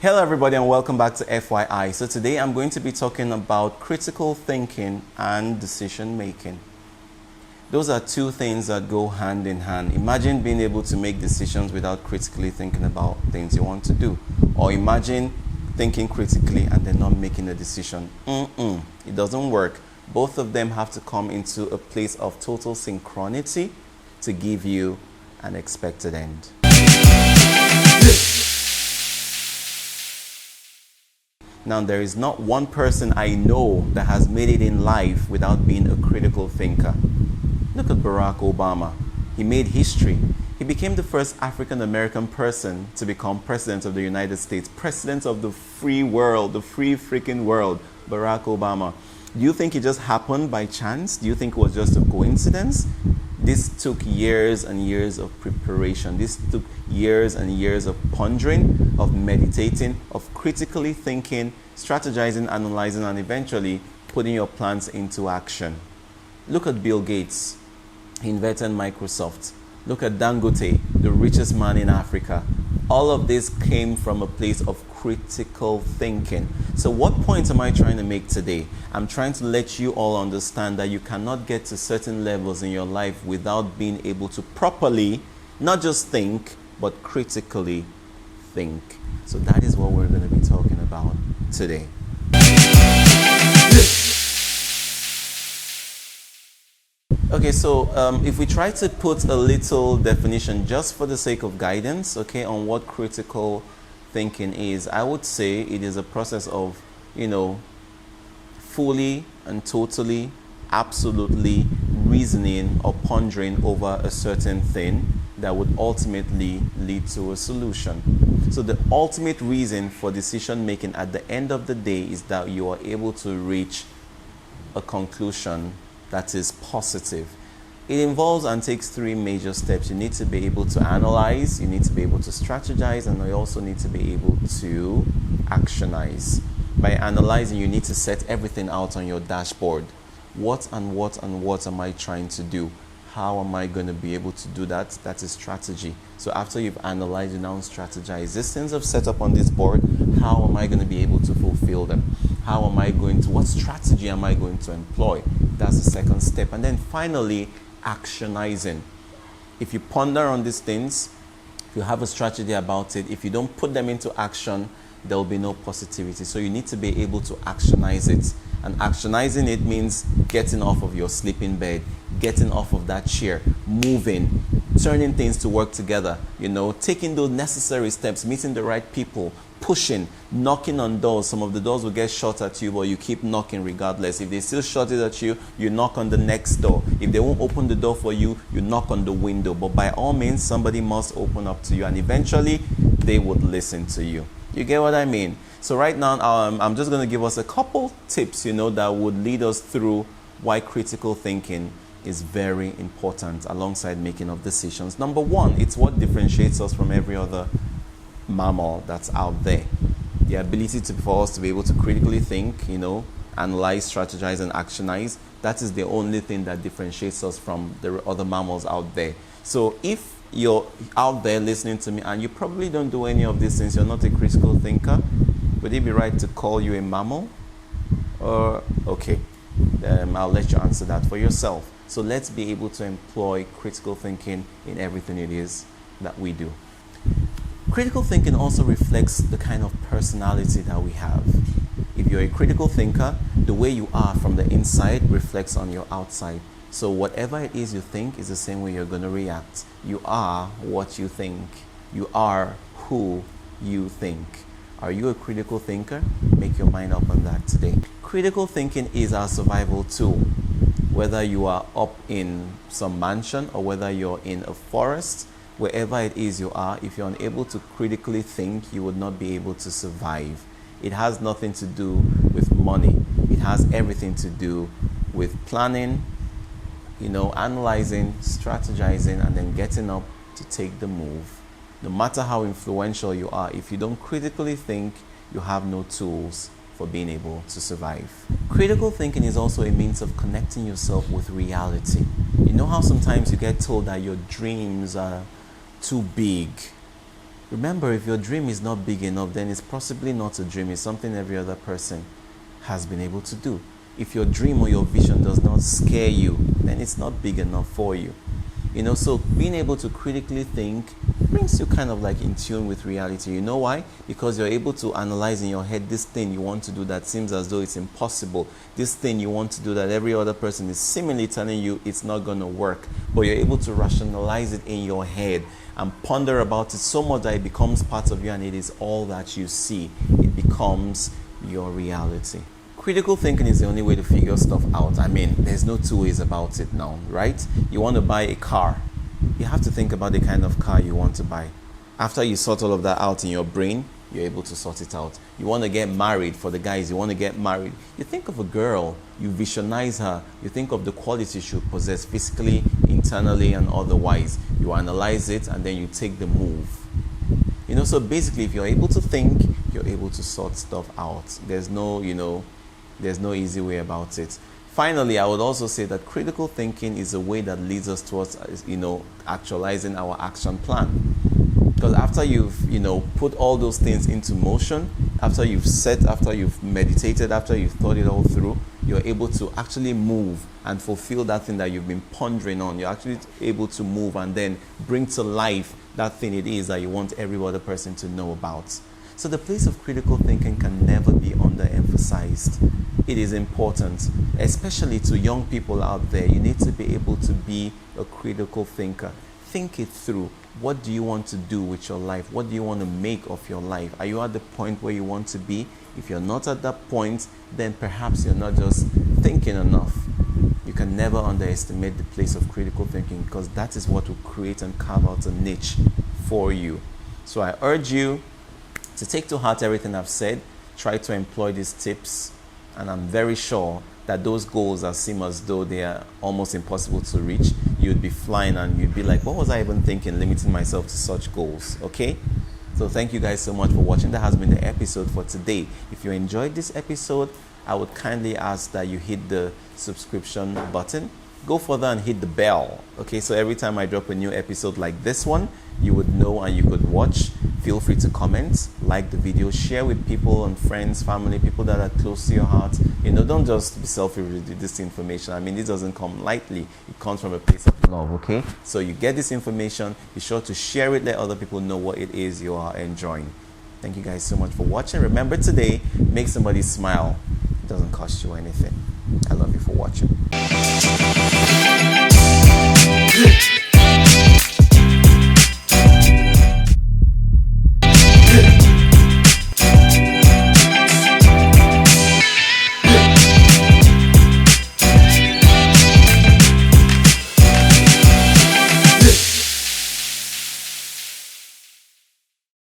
Hello everybody and welcome back to FYI. So today I'm going to be talking about critical thinking and decision making. Those are two things that go hand in hand. Imagine being able to make decisions without critically thinking about things you want to do. Or imagine thinking critically and then not making a decision. It doesn't work. Both of them have to come into a place of total synchronity to give you an expected end. Now, there is not one person I know that has made it in life without being a critical thinker. Look at Barack Obama. He made history. He became the first African American person to become president of the United States, president of the free world, the free freaking world, Barack Obama. Do you think it just happened by chance? Do you think it was just a coincidence? This took years and years of preparation. This took years and years of pondering, of meditating, of critically thinking, strategizing, analyzing, and eventually putting your plans into action. Look at Bill Gates. He invented Microsoft. Look at Dangote, the richest man in Africa. All of this came from a place of critical thinking. So what point am I trying to make today? I'm trying to let you all understand that you cannot get to certain levels in your life without being able to properly, not just think, but critically think. So that is what we're going to be talking about today. Okay, so if we try to put a little definition just for the sake of guidance, okay, on what critical thinking is, I would say it is a process of, fully and totally, absolutely reasoning or pondering over a certain thing that would ultimately lead to a solution. So the ultimate reason for decision making at the end of the day is that you are able to reach a conclusion that is positive. It involves and takes three major steps. You need to be able to analyze, you need to be able to strategize, and you also need to be able to actionize. By analyzing, you need to set everything out on your dashboard. What am I trying to do? How am I going to be able to do that? That is strategy. So after you've analyzed, you now strategize. These things I've set up on this board, how am I going to be able to fulfill them? What strategy am I going to employ? That's the second step. And then finally, actionizing. If you ponder on these things, if you have a strategy about it, if you don't put them into action, there will be no positivity. So you need to be able to actionize it. And actionizing it means getting off of your sleeping bed, getting off of that chair, moving, turning things to work together, taking those necessary steps, meeting the right people, pushing, knocking on doors. Some of the doors will get shut at you, but you keep knocking regardless. If they still shut it at you, you knock on the next door. If they won't open the door for you, you knock on the window. But by all means, somebody must open up to you, and eventually they would listen to you. You get what I mean? So right now, I'm just going to give us a couple tips, that would lead us through why critical thinking is very important alongside making of decisions. Number one, it's what differentiates us from every other mammal that's out there. The ability for us to be able to critically think, analyze, strategize, and actionize. That is the only thing that differentiates us from the other mammals out there. So if you're out there listening to me and you probably don't do any of these things, you're not a critical thinker, would it be right to call you a mammal? Okay, I'll let you answer that for yourself. So let's be able to employ critical thinking in everything it is that we do. Critical thinking also reflects the kind of personality that we have. If you're a critical thinker, the way you are from the inside reflects on your outside. So whatever it is you think is the same way you're going to react. You are what you think. You are who you think. Are you a critical thinker? Make your mind up on that today. Critical thinking is our survival tool. Whether you are up in some mansion or whether you're in a forest, wherever it is you are, if you're unable to critically think, you would not be able to survive. It has nothing to do with money. It has everything to do with planning, analyzing, strategizing, and then getting up to take the move. No matter how influential you are, if you don't critically think, you have no tools for being able to survive. Critical thinking is also a means of connecting yourself with reality. You know how sometimes you get told that your dreams are too big, Remember, if your dream is not big enough, then it's possibly not a dream. It's something every other person has been able to do. If your dream or your vision does not scare you, then it's not big enough for you. So being able to critically think brings you kind of like in tune with reality. You know why? Because you're able to analyze in your head this thing you want to do that seems as though it's impossible. This thing you want to do that every other person is seemingly telling you it's not going to work. But you're able to rationalize it in your head and ponder about it so much that it becomes part of you and it is all that you see. It becomes your reality. Critical thinking is the only way to figure stuff out. I mean, there's no two ways about it now, right? You want to buy a car. You have to think about the kind of car you want to buy. After you sort all of that out in your brain, you're able to sort it out. You want to get married. For the guys, you want to get married. You think of a girl, you visualize her, you think of the qualities she possess physically, internally, and otherwise. You analyze it and then you take the move. So basically, if you're able to think, you're able to sort stuff out. There's no easy way about it. Finally, I would also say that critical thinking is a way that leads us towards, actualizing our action plan. Because after you've, put all those things into motion, after you've meditated, after you've thought it all through, you're able to actually move and fulfill that thing that you've been pondering on. You're actually able to move and then bring to life that thing it is that you want every other person to know about. So the place of critical thinking can never be underemphasized. It is important, especially to young people out there. You need to be able to be a critical thinker. Think it through. What do you want to do with your life? What do you want to make of your life? Are you at the point where you want to be? If you're not at that point, then perhaps you're not just thinking enough. You can never underestimate the place of critical thinking, because that is what will create and carve out a niche for you. So I urge you to take to heart everything I've said. Try to employ these tips, and I'm very sure that those goals that seem as though they are almost impossible to reach, you'd be flying and you'd be like, what was I even thinking, limiting myself to such goals? Okay? So thank you guys so much for watching. That has been the episode for today. If you enjoyed this episode, I would kindly ask that you hit the subscription button. Go further and hit the bell. Okay, so every time I drop a new episode like this one, you would know and you could watch. Feel free to comment, like the video, share with people and friends, family, people that are close to your heart. Don't just be selfish with this information. I mean, this doesn't come lightly. It comes from a place of love, okay? So you get this information, be sure to share it, let other people know what it is you are enjoying. Thank you guys so much for watching. Remember today, make somebody smile. It doesn't cost you anything. I love you for watching.